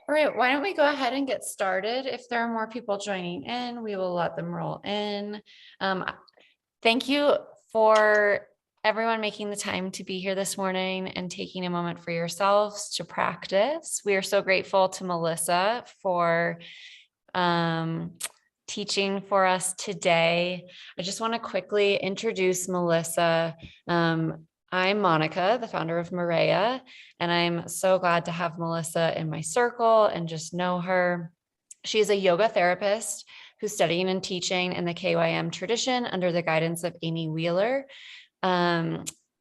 All right, why don't we go ahead and get started? If there are more people joining in, we will let them roll in. Um, Thank you for everyone making the time to be here this morning and taking a moment for yourselves to practice. We are so grateful to Melissa for teaching for us today. I just want to quickly introduce Melissa. I'm Monica, the founder of Maria, and I'm so glad to have Melissa in my circle and just know her. She's a yoga therapist who's studying and teaching in the KYM tradition under the guidance of Amy Wheeler.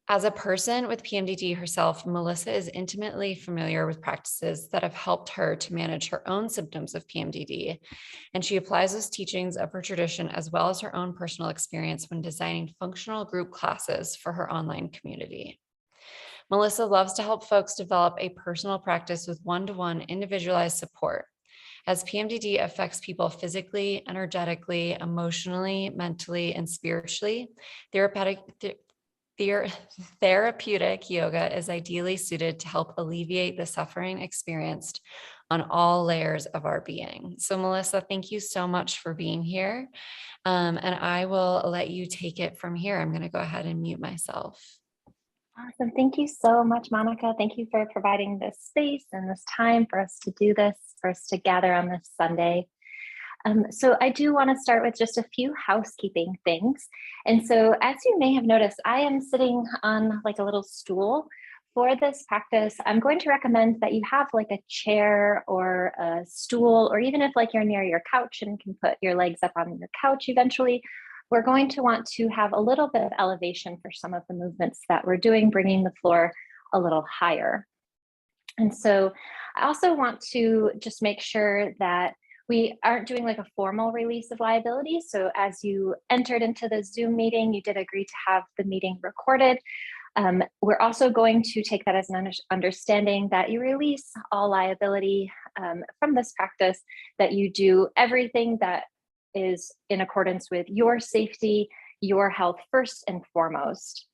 As a person with PMDD herself, Melissa is intimately familiar with practices that have helped her to manage her own symptoms of PMDD, and she applies those teachings of her tradition as well as her own personal experience when designing functional group classes for her online community. Melissa loves to help folks develop a personal practice with one-to-one individualized support. As PMDD affects people physically, energetically, emotionally, mentally, and spiritually, therapeutic yoga is ideally suited to help alleviate the suffering experienced on all layers of our being. So Melissa, thank you so much for being here. And I will let you take it from here. I'm going to go ahead and mute myself. Awesome. Thank you so much, Monica. Thank you for providing this space and this time for us to do this, for us to gather on this Sunday. So I do want to start with just a few housekeeping things. And so as you may have noticed, I am sitting on like a little stool for this practice. I'm going to recommend that you have like a chair or a stool, or even if like you're near your couch and can put your legs up on your couch eventually, we're going to want to have a little bit of elevation for some of the movements that we're doing, bringing the floor a little higher. And so I also want to just make sure that we aren't doing like a formal release of liability. So as you entered into the Zoom meeting, you did agree to have the meeting recorded. We're also going to take that as an understanding that you release all liability from this practice, that you do everything that is in accordance with your safety, your health first and foremost.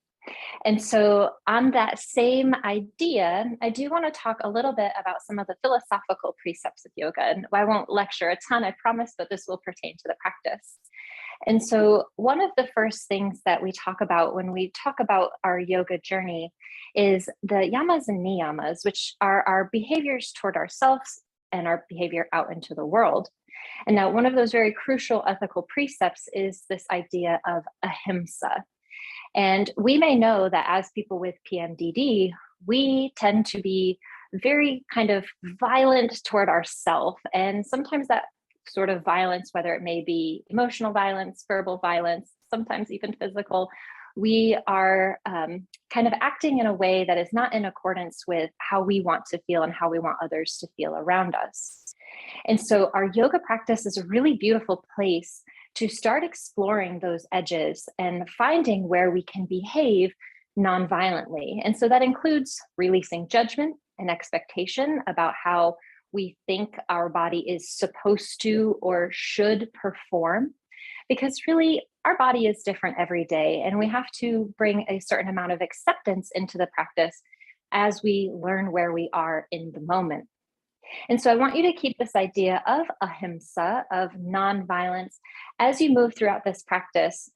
And so on that same idea, I do want to talk a little bit about some of the philosophical precepts of yoga. And I won't lecture a ton, I promise, but this will pertain to the practice. And so one of the first things that we talk about when we talk about our yoga journey is the yamas and niyamas, which are our behaviors toward ourselves and our behavior out into the world. And now one of those very crucial ethical precepts is this idea of ahimsa. And we may know that as people with PMDD, we tend to be very kind of violent toward ourselves. And sometimes that sort of violence, whether it may be emotional violence, verbal violence, sometimes even physical, we are kind of acting in a way that is not in accordance with how we want to feel and how we want others to feel around us. And so our yoga practice is a really beautiful place to start exploring those edges and finding where we can behave non-violently. And so that includes releasing judgment and expectation about how we think our body is supposed to or should perform, because really our body is different every day, and we have to bring a certain amount of acceptance into the practice as we learn where we are in the moment. And so I want you to keep this idea of ahimsa, of nonviolence, as you move throughout this practice,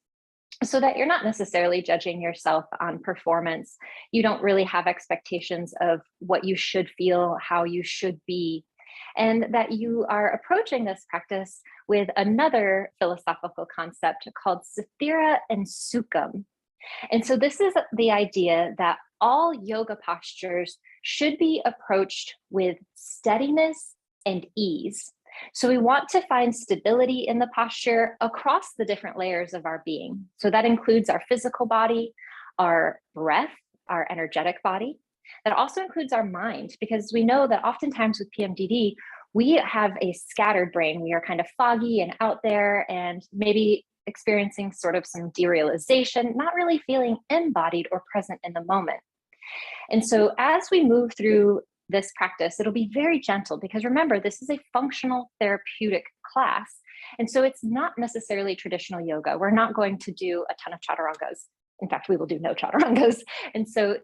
so that you're not necessarily judging yourself on performance. You don't really have expectations of what you should feel, how you should be, and that you are approaching this practice with another philosophical concept called sathira and sukham. And so this is the idea that all yoga postures should be approached with steadiness and ease. So we want to find stability in the posture across the different layers of our being. So that includes our physical body, our breath, our energetic body. That also includes our mind, because we know that oftentimes with PMDD, we have a scattered brain. We are kind of foggy and out there, and maybe experiencing sort of some derealization, not really feeling embodied or present in the moment. And so as we move through this practice, it'll be very gentle, because remember, this is a functional therapeutic class. And so it's not necessarily traditional yoga. We're not going to do a ton of chaturangas. In fact, we will do no chaturangas. And so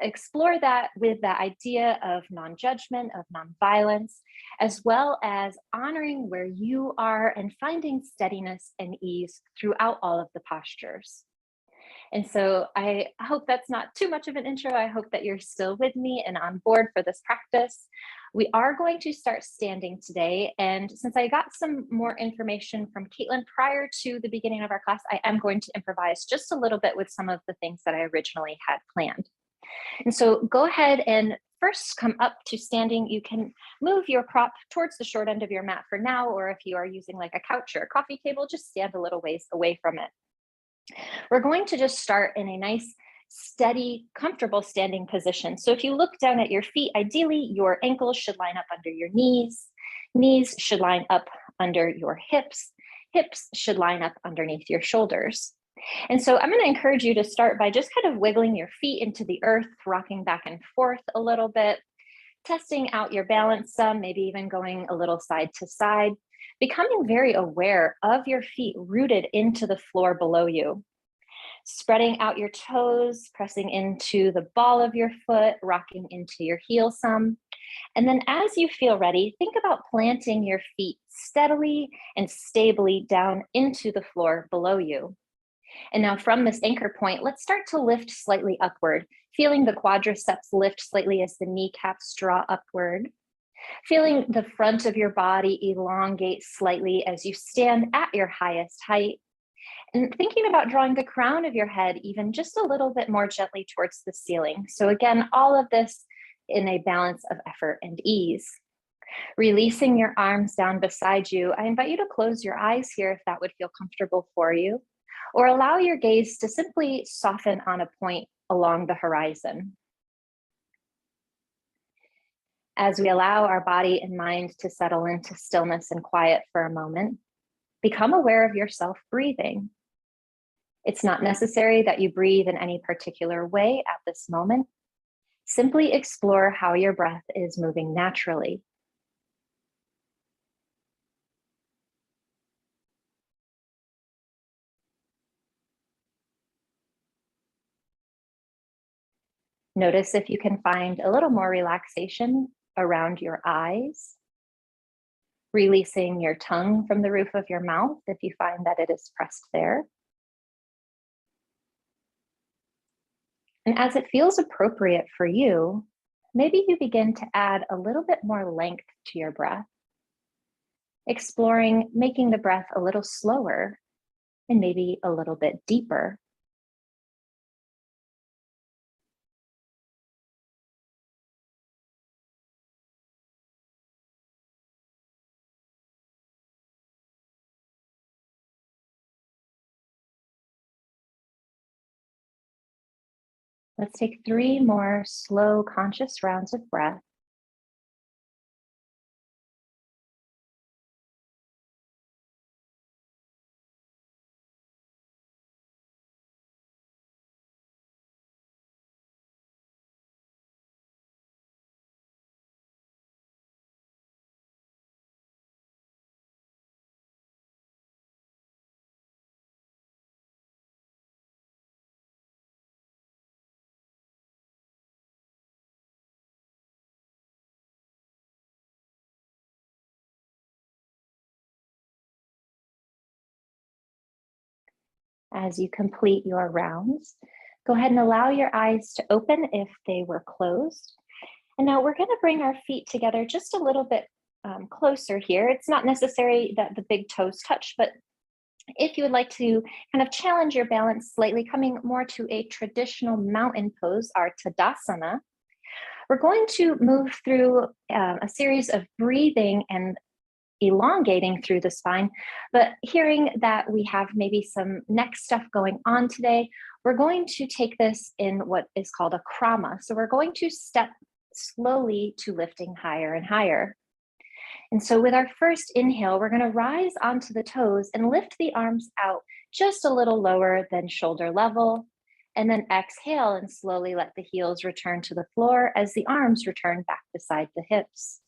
explore that with the idea of non-judgment, of non-violence, as well as honoring where you are and finding steadiness and ease throughout all of the postures. And so I hope that's not too much of an intro. I hope that you're still with me and on board for this practice. We are going to start standing today. And since I got some more information from Caitlin prior to the beginning of our class, I am going to improvise just a little bit with some of the things that I originally had planned. And so go ahead and first come up to standing. You can move your prop towards the short end of your mat for now, or if you are using like a couch or a coffee table, just stand a little ways away from it. We're going to just start in a nice, steady, comfortable standing position. So if you look down at your feet, ideally your ankles should line up under your knees. Knees should line up under your hips. Hips should line up underneath your shoulders. And so I'm going to encourage you to start by just kind of wiggling your feet into the earth, rocking back and forth a little bit, testing out your balance some, maybe even going a little side to side. Becoming very aware of your feet rooted into the floor below you. Spreading out your toes, pressing into the ball of your foot, rocking into your heel some. And then as you feel ready, think about planting your feet steadily and stably down into the floor below you. And now from this anchor point, let's start to lift slightly upward, feeling the quadriceps lift slightly as the kneecaps draw upward. Feeling the front of your body elongate slightly as you stand at your highest height. And thinking about drawing the crown of your head even just a little bit more gently towards the ceiling. So again, all of this in a balance of effort and ease. Releasing your arms down beside you, I invite you to close your eyes here if that would feel comfortable for you, or allow your gaze to simply soften on a point along the horizon. As we allow our body and mind to settle into stillness and quiet for a moment, become aware of yourself breathing. It's not necessary that you breathe in any particular way at this moment. Simply explore how your breath is moving naturally. Notice if you can find a little more relaxation around your eyes. Releasing your tongue from the roof of your mouth if you find that it is pressed there. And as it feels appropriate for you, maybe you begin to add a little bit more length to your breath, exploring making the breath a little slower and maybe a little bit deeper. Let's take 3 more slow, conscious rounds of breath. As you complete your rounds, go ahead and allow your eyes to open if they were closed. And now we're going to bring our feet together just a little bit closer here. It's not necessary that the big toes touch, but if you would like to kind of challenge your balance slightly, coming more to a traditional mountain pose, our Tadasana, we're going to move through a series of breathing and elongating through the spine, but hearing that we have maybe some neck stuff going on today, we're going to take this in what is called a krama. So we're going to step slowly to lifting higher and higher. And so with our first inhale, we're going to rise onto the toes and lift the arms out just a little lower than shoulder level. And then exhale and slowly let the heels return to the floor as the arms return back beside the hips.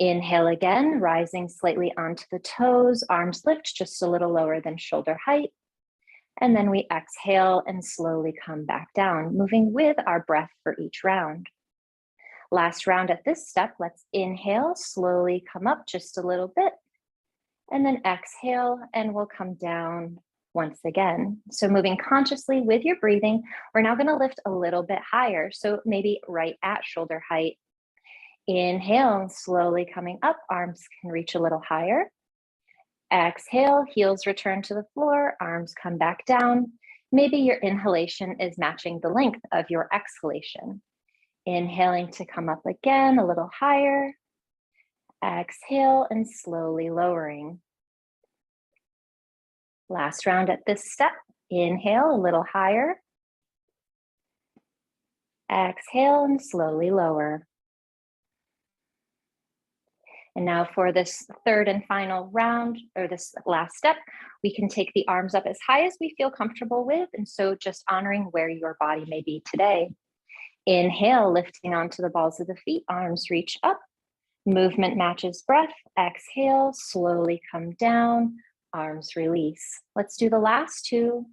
Inhale again, rising slightly onto the toes, arms lift just a little lower than shoulder height. And then we exhale and slowly come back down, moving with our breath for each round. Last round at this step, let's inhale, slowly come up just a little bit, and then exhale, and we'll come down once again. So moving consciously with your breathing, we're now gonna lift a little bit higher. So maybe right at shoulder height. Inhale, slowly coming up, arms can reach a little higher. Exhale, heels return to the floor, arms come back down. Maybe your inhalation is matching the length of your exhalation. Inhaling to come up again, a little higher. Exhale and slowly lowering. Last round at this step. Inhale, a little higher. Exhale and slowly lower. And now for this third and final round, or this last step, we can take the arms up as high as we feel comfortable with. And so just honoring where your body may be today. Inhale, lifting onto the balls of the feet, arms reach up. Movement matches breath. Exhale, slowly come down, arms release. Let's do the last two.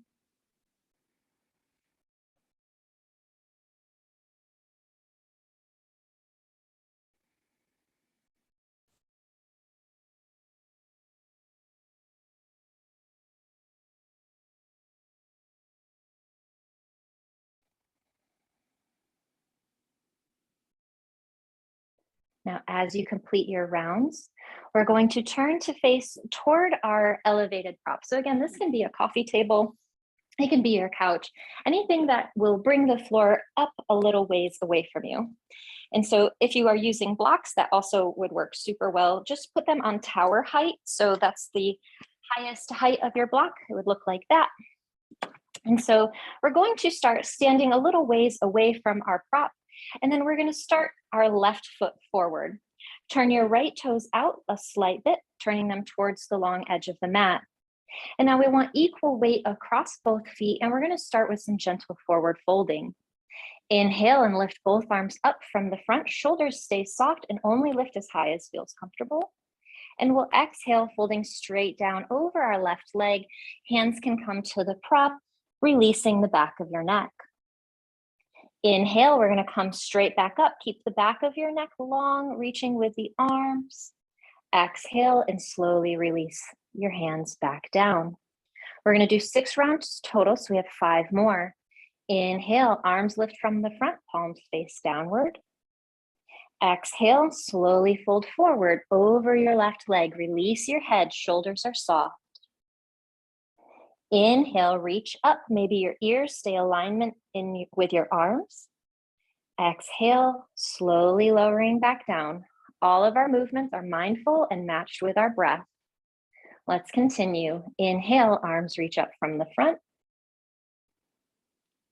Now, as you complete your rounds, we're going to turn to face toward our elevated prop. So again, this can be a coffee table, it can be your couch, anything that will bring the floor up a little ways away from you. And so if you are using blocks, that also would work super well. Just put them on tower height. So that's the highest height of your block. It would look like that. And so we're going to start standing a little ways away from our prop. And then we're going to start our left foot forward. Turn your right toes out a slight bit, turning them towards the long edge of the mat. And now we want equal weight across both feet, and we're going to start with some gentle forward folding. Inhale and lift both arms up from the front. Shoulders stay soft and only lift as high as feels comfortable. And we'll exhale, folding straight down over our left leg. Hands can come to the prop, releasing the back of your neck. Inhale, we're going to come straight back up. Keep the back of your neck long, reaching with the arms. Exhale and slowly release your hands back down. We're going to do 6 rounds total, so we have 5 more. Inhale, arms lift from the front, palms face downward. Exhale, slowly fold forward over your left leg. Release your head, shoulders are soft. Inhale, reach up. Maybe your ears stay alignment with your arms. Exhale, slowly lowering back down. All of our movements are mindful and matched with our breath. Let's continue. Inhale, arms reach up from the front.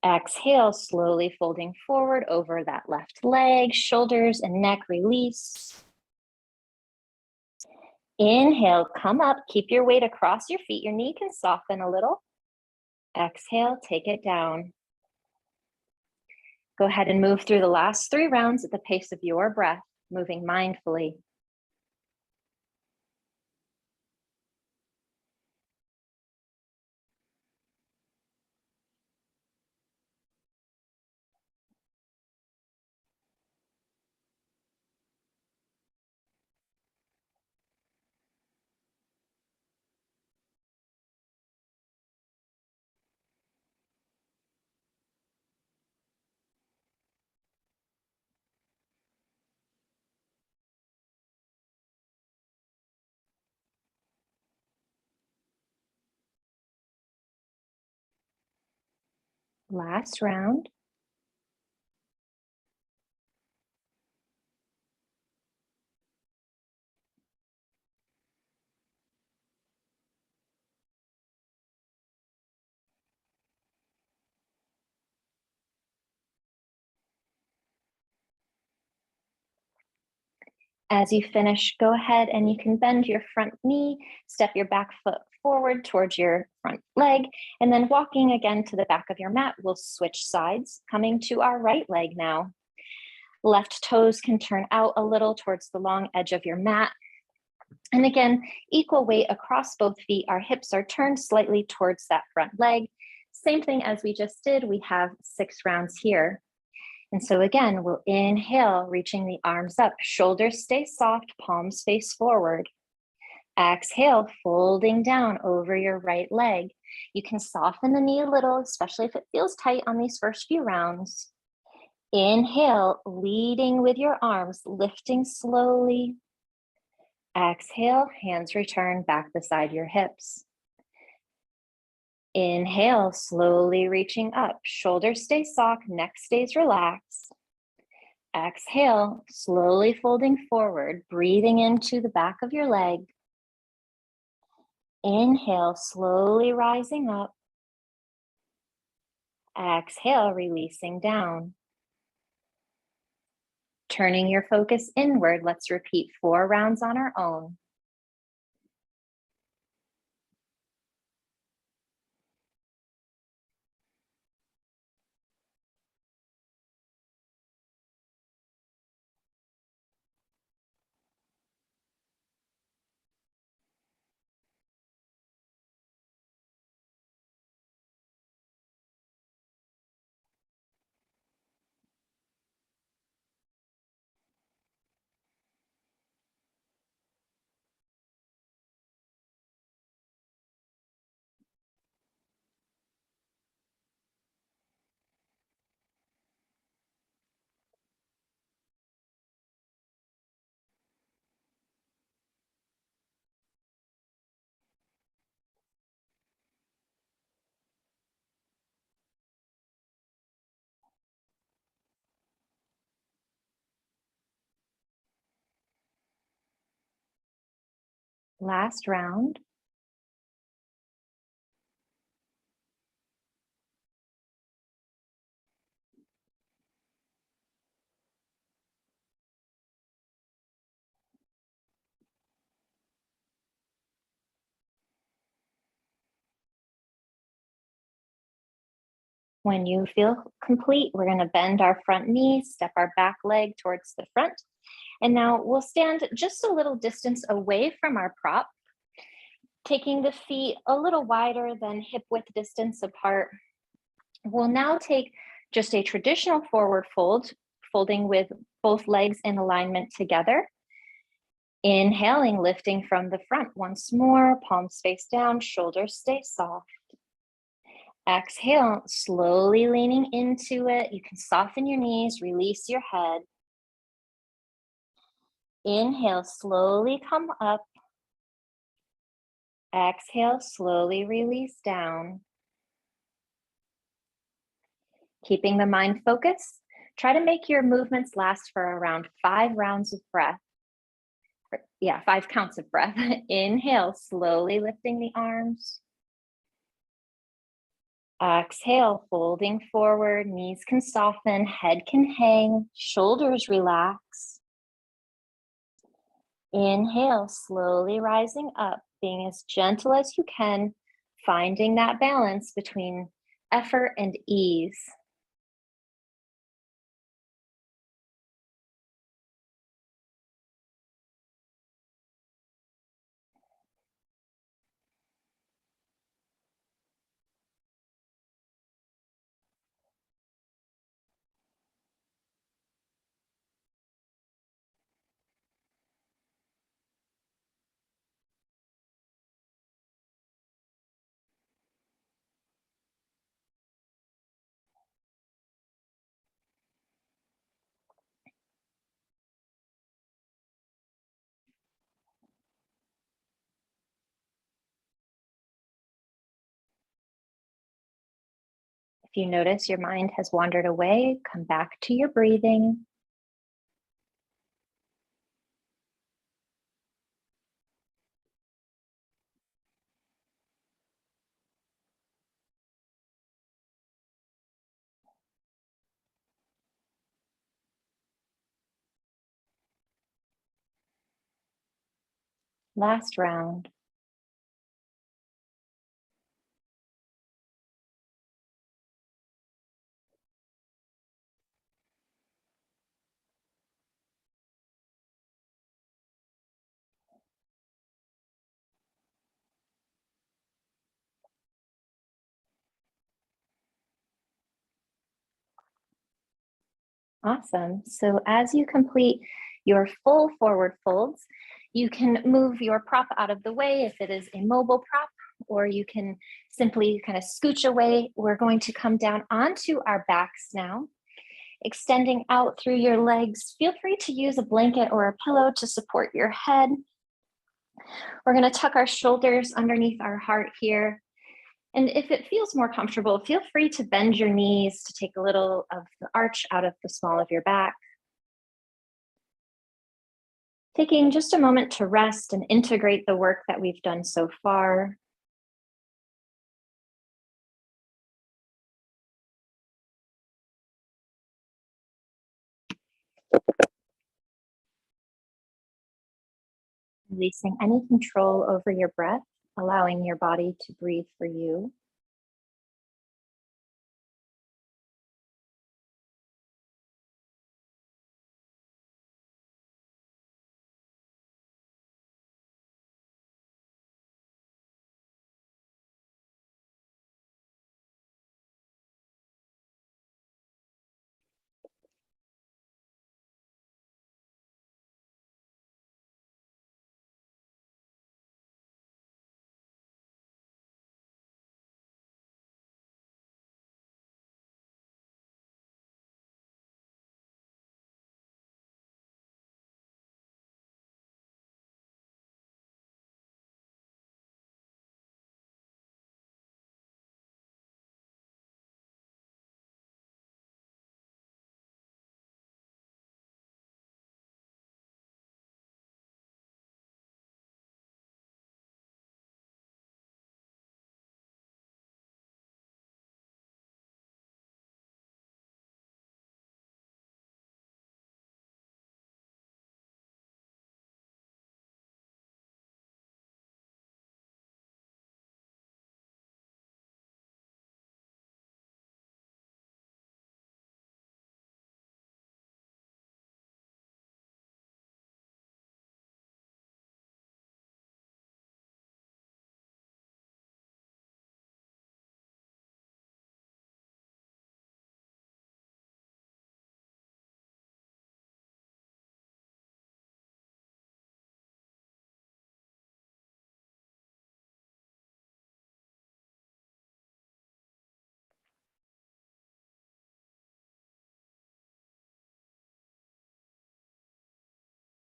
Exhale, slowly folding forward over that left leg, shoulders and neck release. Inhale, come up, keep your weight across your feet. Your knee can soften a little. Exhale, take it down. Go ahead and move through the last 3 rounds at the pace of your breath, moving mindfully. Last round. As you finish, go ahead and you can bend your front knee, step your back foot forward towards your front leg, and then walking again to the back of your mat, we'll switch sides, coming to our right leg now. Left toes can turn out a little towards the long edge of your mat. And again, equal weight across both feet. Our hips are turned slightly towards that front leg. Same thing as we just did, we have 6 rounds here. And so again, we'll inhale, reaching the arms up, shoulders stay soft, palms face forward. Exhale, folding down over your right leg. You can soften the knee a little, especially if it feels tight on these first few rounds. Inhale, leading with your arms, lifting slowly. Exhale, hands return back beside your hips. Inhale, slowly reaching up, shoulders stay soft, neck stays relaxed. Exhale, slowly folding forward, breathing into the back of your leg. Inhale, slowly rising up. Exhale, releasing down. Turning your focus inward, let's repeat 4 rounds on our own. Last round. When you feel complete, we're going to bend our front knee, step our back leg towards the front. And now we'll stand just a little distance away from our prop, taking the feet a little wider than hip width distance apart. We'll now take just a traditional forward fold, folding with both legs in alignment together. Inhaling, lifting from the front once more, palms face down, shoulders stay soft. Exhale, slowly leaning into it. You can soften your knees, release your head. Inhale, slowly come up. Exhale, slowly release down. Keeping the mind focused, try to make your movements last for around 5 rounds of breath. 5 counts of breath. Inhale, slowly lifting the arms. Exhale, folding forward, knees can soften, head can hang, shoulders relax. Inhale, slowly rising up, being as gentle as you can, finding that balance between effort and ease. If you notice your mind has wandered away, come back to your breathing. Last round. Awesome. So as you complete your full forward folds, you can move your prop out of the way if it is a mobile prop, or you can simply kind of scooch away. We're going to come down onto our backs now, extending out through your legs. Feel free to use a blanket or a pillow to support your head. We're going to tuck our shoulders underneath our heart here. And if it feels more comfortable, feel free to bend your knees to take a little of the arch out of the small of your back. Taking just a moment to rest and integrate the work that we've done so far. Releasing any control over your breath, allowing your body to breathe for you.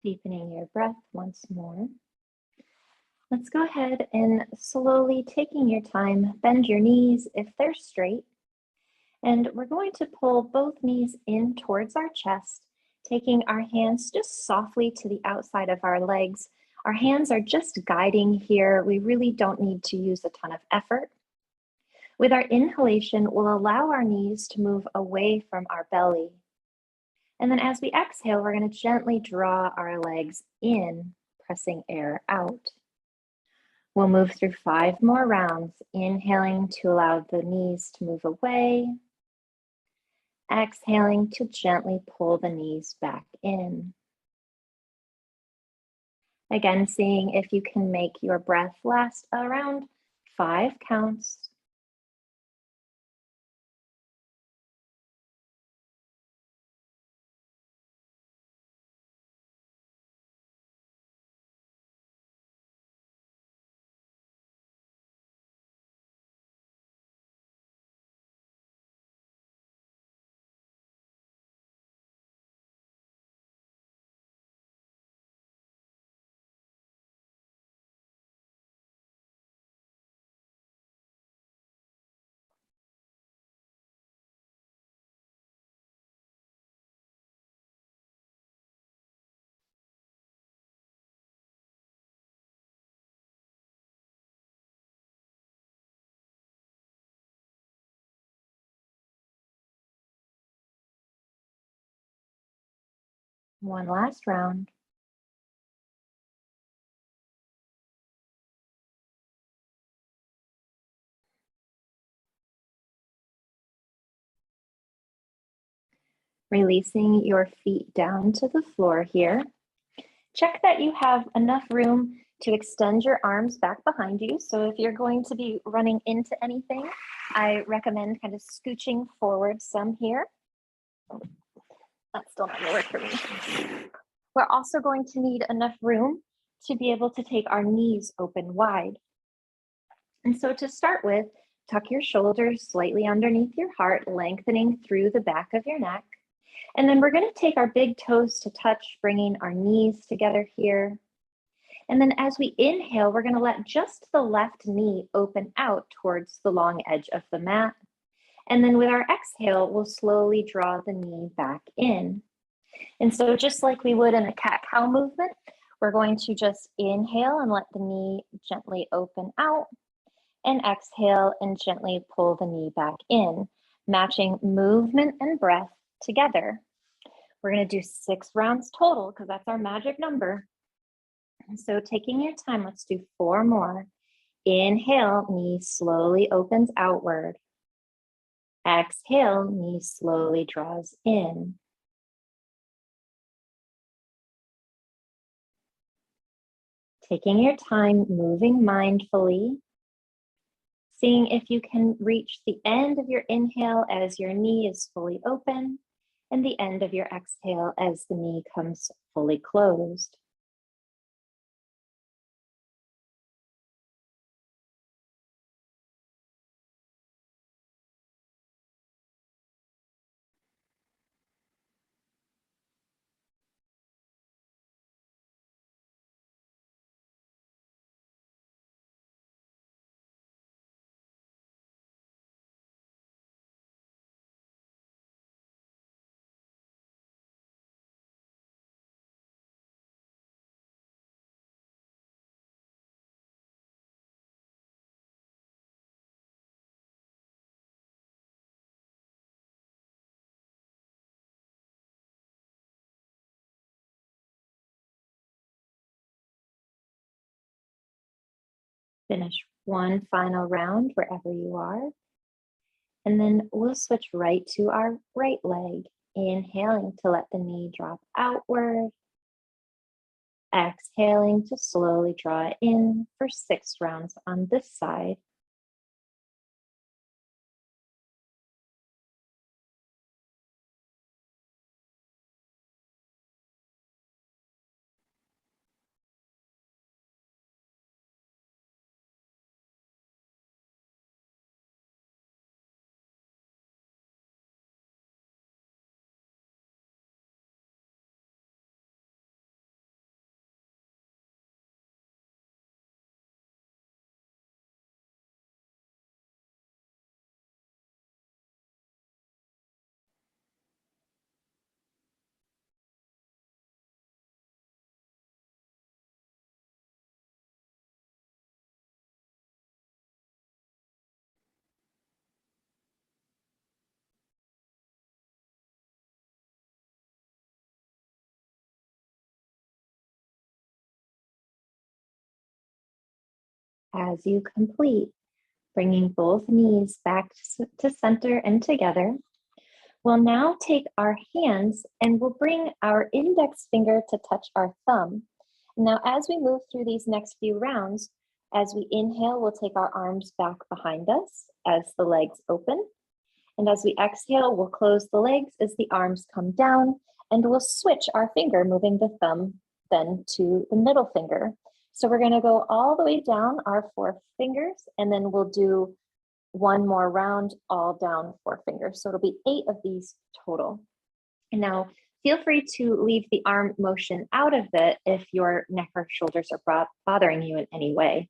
Deepening your breath once more. Let's go ahead and slowly, taking your time, bend your knees if they're straight. And we're going to pull both knees in towards our chest, taking our hands just softly to the outside of our legs. Our hands are just guiding here. We really don't need to use a ton of effort. With our inhalation, we'll allow our knees to move away from our belly. And then as we exhale, we're going to gently draw our legs in, pressing air out. We'll move through 5 more rounds, inhaling to allow the knees to move away. Exhaling to gently pull the knees back in. Again, seeing if you can make your breath last around 5 counts. One last round. Releasing your feet down to the floor here. Check that you have enough room to extend your arms back behind you. So if you're going to be running into anything, I recommend kind of scooching forward some here. That's still not gonna work for me. We're also going to need enough room to be able to take our knees open wide. And so to start with, tuck your shoulders slightly underneath your heart, lengthening through the back of your neck. And then we're going to take our big toes to touch, bringing our knees together here. And then as we inhale, we're going to let just the left knee open out towards the long edge of the mat. And then with our exhale, we'll slowly draw the knee back in. And so just like we would in a cat-cow movement, we're going to just inhale and let the knee gently open out, and exhale and gently pull the knee back in, matching movement and breath together. We're going to do 6 rounds total because that's our magic number. So taking your time, let's do 4 more. Inhale, knee slowly opens outward. Exhale, knee slowly draws in. Taking your time, moving mindfully, seeing if you can reach the end of your inhale as your knee is fully open, and the end of your exhale as the knee comes fully closed. Finish one final round wherever you are. And then we'll switch right to our right leg, inhaling to let the knee drop outward, exhaling to slowly draw it in for 6 rounds on this side. As you complete, bringing both knees back to center and together, we'll now take our hands and we'll bring our index finger to touch our thumb. Now, as we move through these next few rounds, as we inhale, we'll take our arms back behind us as the legs open. And as we exhale, we'll close the legs as the arms come down, and we'll switch our finger, moving the thumb then to the middle finger. So we're going to go all the way down our 4 fingers, and then we'll do one more round all down 4 fingers. So it'll be 8 of these total. And now feel free to leave the arm motion out of it if your neck or shoulders are bothering you in any way.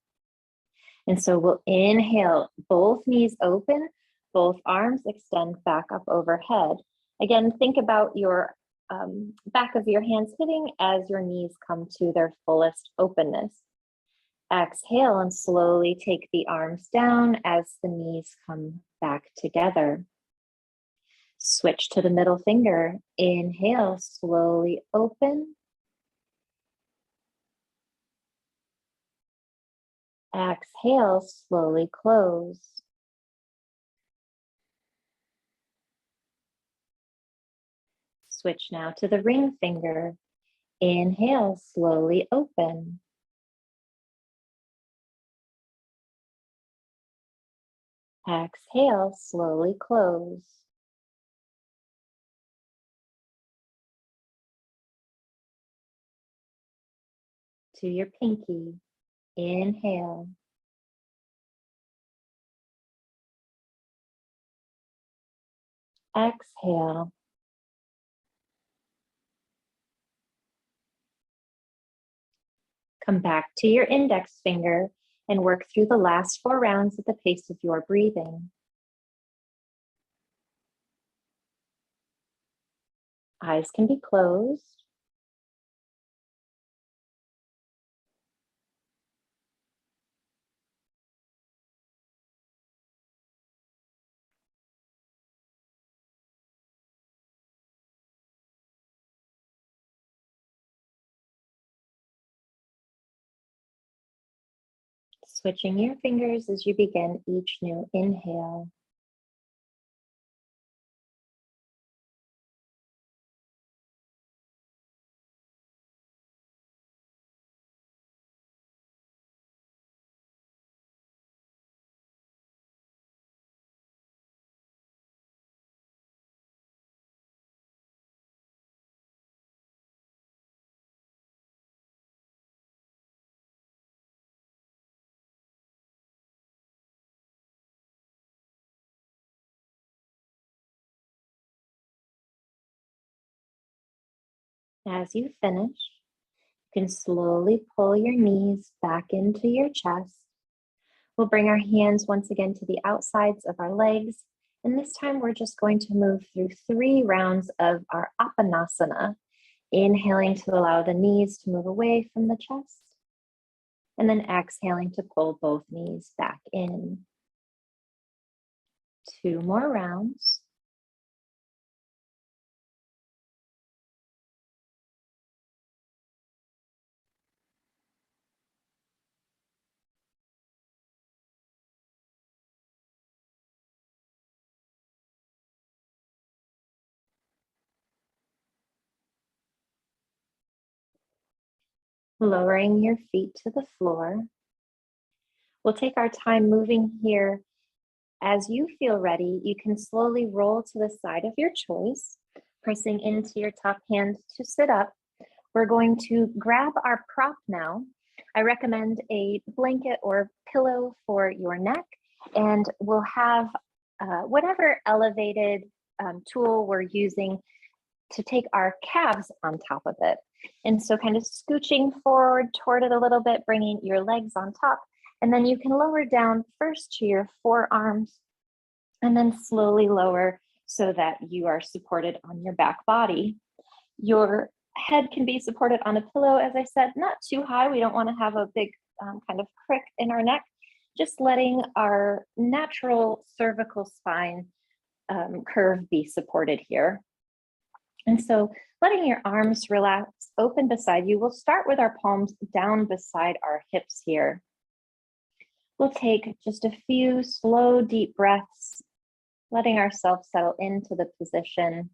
And so we'll inhale, both knees open, both arms extend back up overhead. Again, think about your back of your hands hitting as your knees come to their fullest openness. Exhale and slowly take the arms down as the knees come back together. Switch to the middle finger. Inhale, slowly open. Exhale, slowly close. Switch now to the ring finger. Inhale, slowly open. Exhale, slowly close. to your pinky. Inhale. Exhale. Come back to your index finger and work through the last 4 rounds at the pace of your breathing. Eyes can be closed. Switching your fingers as you begin each new inhale. As you finish, you can slowly pull your knees back into your chest. We'll bring our hands once again to the outsides of our legs. And this time we're just going to move through 3 rounds of our Apanasana, inhaling to allow the knees to move away from the chest, and then exhaling to pull both knees back in. 2 more rounds. Lowering your feet to the floor. We'll take our time moving here. As you feel ready, you can slowly roll to the side of your choice, pressing into your top hand to sit up. We're going to grab our prop now. I recommend a blanket or pillow for your neck, and we'll have whatever elevated tool we're using to take our calves on top of it. And so kind of scooching forward toward it a little bit, bringing your legs on top, and then you can lower down first to your forearms and then slowly lower so that you are supported on your back body. Your head can be supported on a pillow, as I said, not too high. We don't want to have a big kind of crick in our neck, just letting our natural cervical spine curve be supported here. And so letting your arms relax, open beside you. We'll start with our palms down beside our hips here. We'll take just a few slow, deep breaths, letting ourselves settle into the position.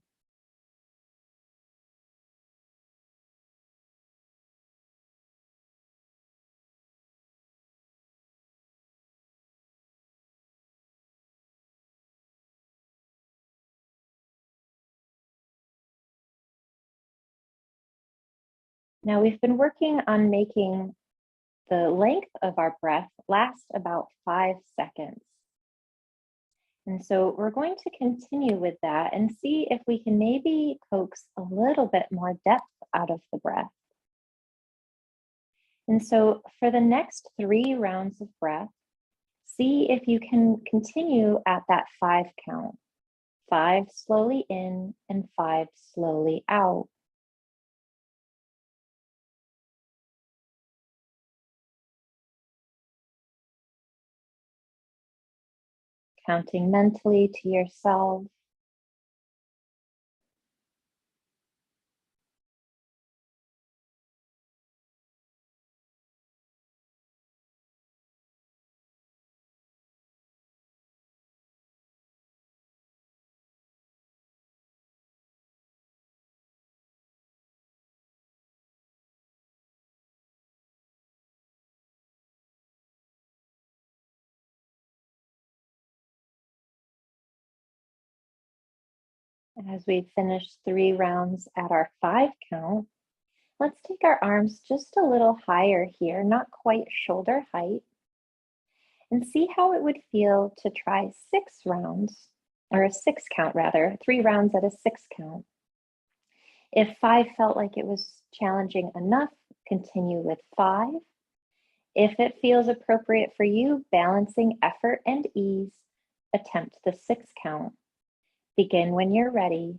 Now we've been working on making the length of our breath last about 5 seconds. And so we're going to continue with that and see if we can maybe coax a little bit more depth out of the breath. And so for the next 3 rounds of breath, see if you can continue at that 5 count. 5 slowly in and 5 slowly out. Counting mentally to yourself. As we finish 3 rounds at our 5 count, Let's take our arms just a little higher here, not quite shoulder height, and see how it would feel to try 6 rounds, or a 6 count rather, 3 rounds at a 6 count. If 5 felt like it was challenging enough, continue with 5. If it feels appropriate for you, balancing effort and ease, attempt the 6 count. Begin when you're ready.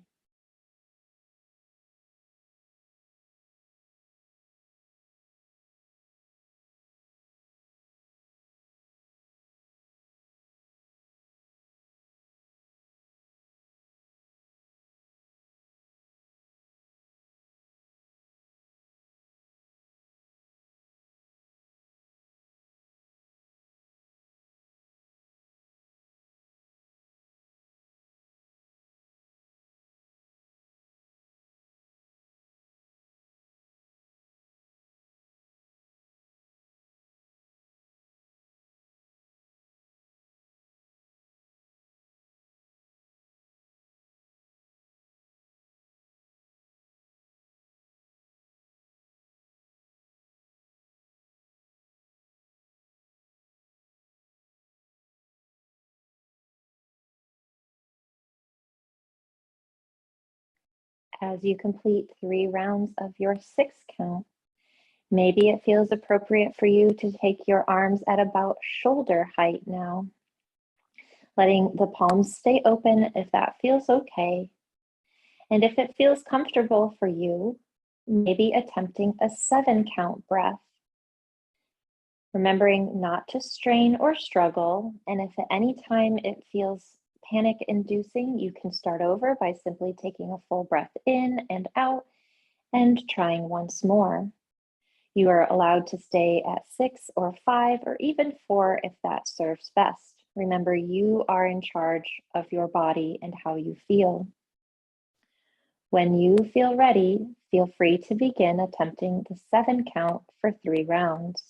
As you complete 3 rounds of your 6 count, maybe it feels appropriate for you to take your arms at about shoulder height now, letting the palms stay open if that feels okay. And if it feels comfortable for you, maybe attempting a 7 count breath, remembering not to strain or struggle. And if at any time it feels panic inducing, you can start over by simply taking a full breath in and out and trying once more. You are allowed to stay at 6 or 5 or even 4 if that serves best. Remember, you are in charge of your body and how you feel. When you feel ready, feel free to begin attempting the 7 count for 3 rounds.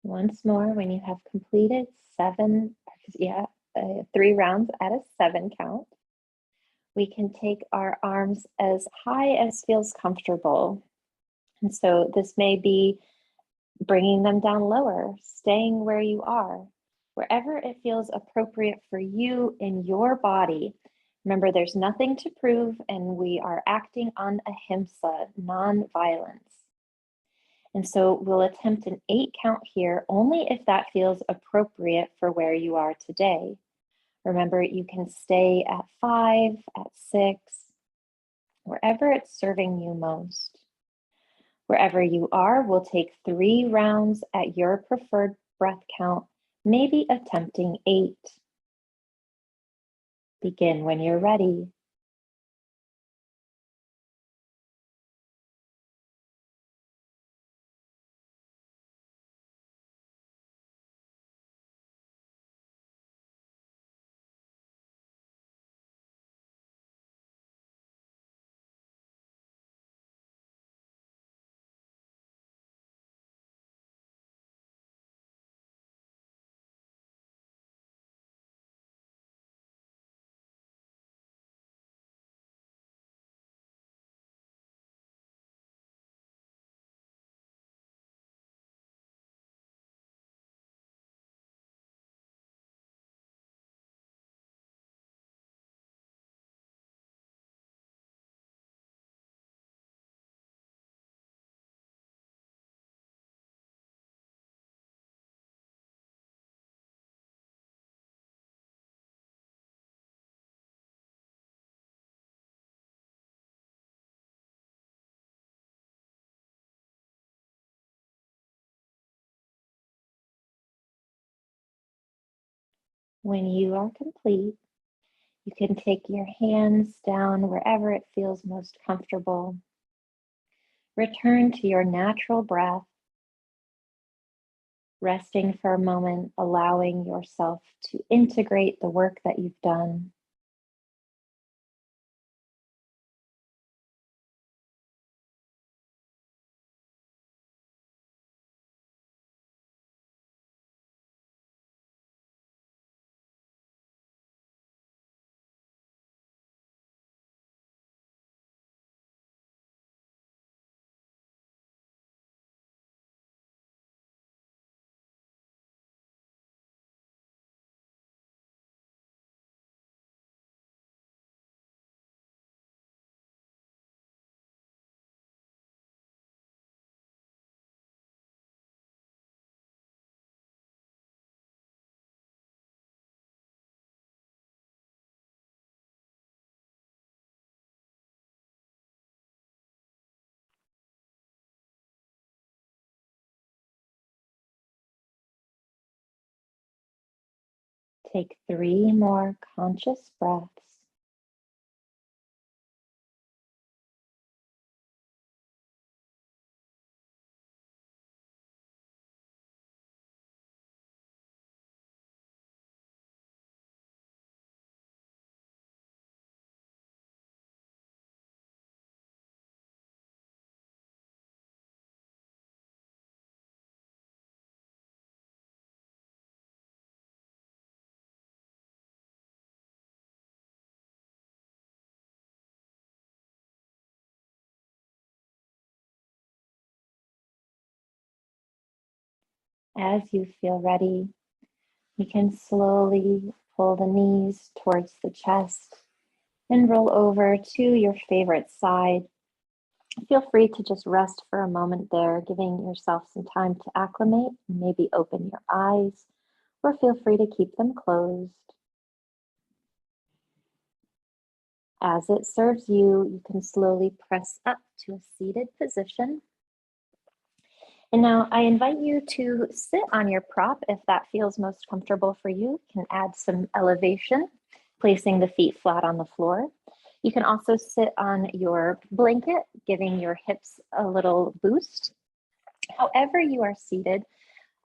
Once more, when you have completed 3 rounds at a 7 count, we can take our arms as high as feels comfortable. And so this may be bringing them down lower, staying where you are, wherever it feels appropriate for you in your body. Remember, there's nothing to prove, and we are acting on ahimsa, non-violence. And so we'll attempt an 8 count here only if that feels appropriate for where you are today. Remember, you can stay at 5, at 6, wherever it's serving you most. Wherever you are, we'll take 3 rounds at your preferred breath count, maybe attempting 8. Begin when you're ready. When you are complete, you can take your hands down wherever it feels most comfortable. Return to your natural breath, resting for a moment, allowing yourself to integrate the work that you've done. Take 3 more conscious breaths. As you feel ready, you can slowly pull the knees towards the chest and roll over to your favorite side. Feel free to just rest for a moment there, giving yourself some time to acclimate, and maybe open your eyes, or feel free to keep them closed. As it serves you, you can slowly press up to a seated position. And now I invite you to sit on your prop if that feels most comfortable for you. You can add some elevation, placing the feet flat on the floor. You can also sit on your blanket, giving your hips a little boost. However you are seated,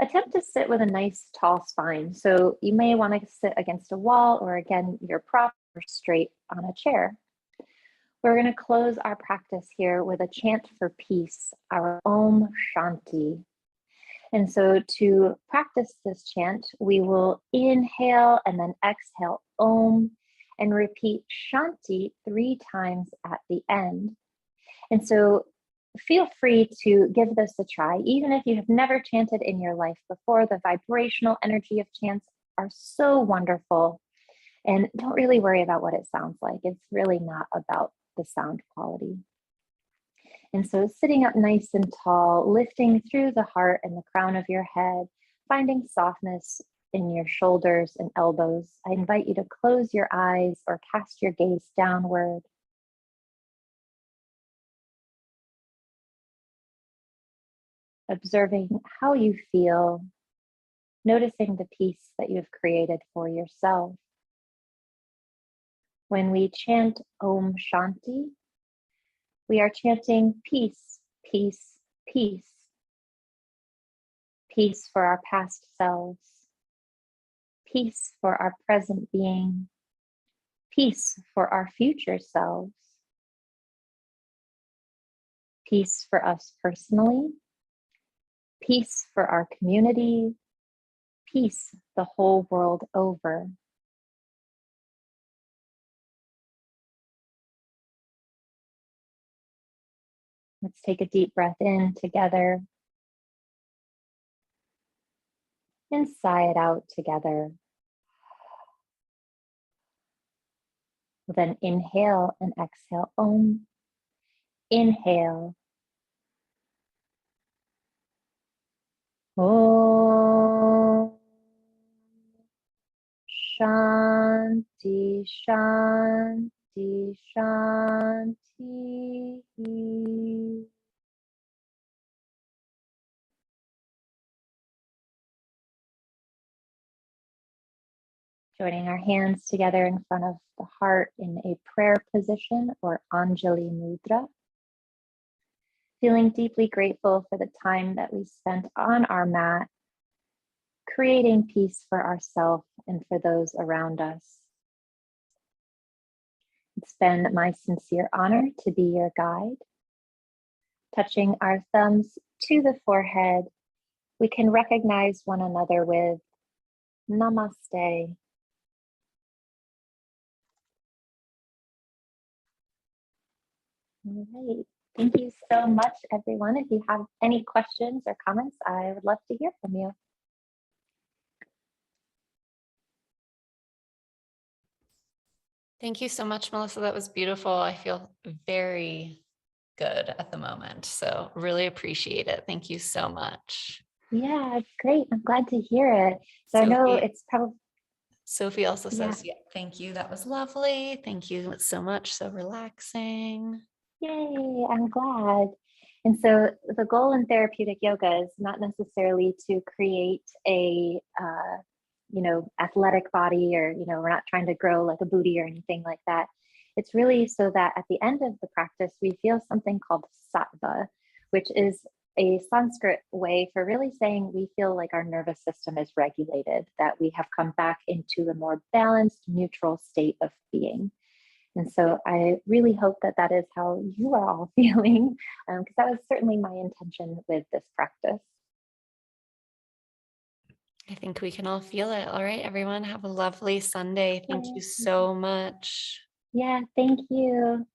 attempt to sit with a nice tall spine. So you may want to sit against a wall, or again, your prop, or straight on a chair. We're going to close our practice here with a chant for peace, our Om Shanti. And so to practice this chant, we will inhale and then exhale Om and repeat Shanti 3 times at the end. And so feel free to give this a try. Even if you have never chanted in your life before, the vibrational energy of chants are so wonderful. And don't really worry about what it sounds like. It's really not about the sound quality. And so sitting up nice and tall, lifting through the heart and the crown of your head, finding softness in your shoulders and elbows. I invite you to close your eyes or cast your gaze downward. Observing how you feel, noticing the peace that you've created for yourself. When we chant Om Shanti, we are chanting peace, peace, peace. Peace for our past selves. Peace for our present being. Peace for our future selves. Peace for us personally. Peace for our community. Peace the whole world over. Let's take a deep breath in together and sigh it out together. We'll then inhale and exhale Om. Inhale. Om. Shanti, Shanti, Shanti. Joining our hands together in front of the heart in a prayer position or Anjali Mudra. Feeling deeply grateful for the time that we spent on our mat, creating peace for ourselves and for those around us. It's been my sincere honor to be your guide. Touching our thumbs to the forehead, we can recognize one another with Namaste. All right. Thank you so much, everyone. If you have any questions or comments, I would love to hear from you. Thank you so much, Melissa. That was beautiful. I feel very good at the moment. So really appreciate it. Thank you so much. Yeah, great. I'm glad to hear it. So I know it's probably. Sophie also says, yeah, thank you. That was lovely. Thank you so much. So relaxing. Yay, I'm glad. And so the goal in therapeutic yoga is not necessarily to create a, athletic body, or, we're not trying to grow like a booty or anything like that. It's really so that at the end of the practice, we feel something called sattva, which is a Sanskrit way for really saying we feel like our nervous system is regulated, that we have come back into a more balanced, neutral state of being. And so I really hope that that is how you are all feeling, because that was certainly my intention with this practice. I think we can all feel it. All right, everyone, have a lovely Sunday. Thank you so much. Yeah, thank you.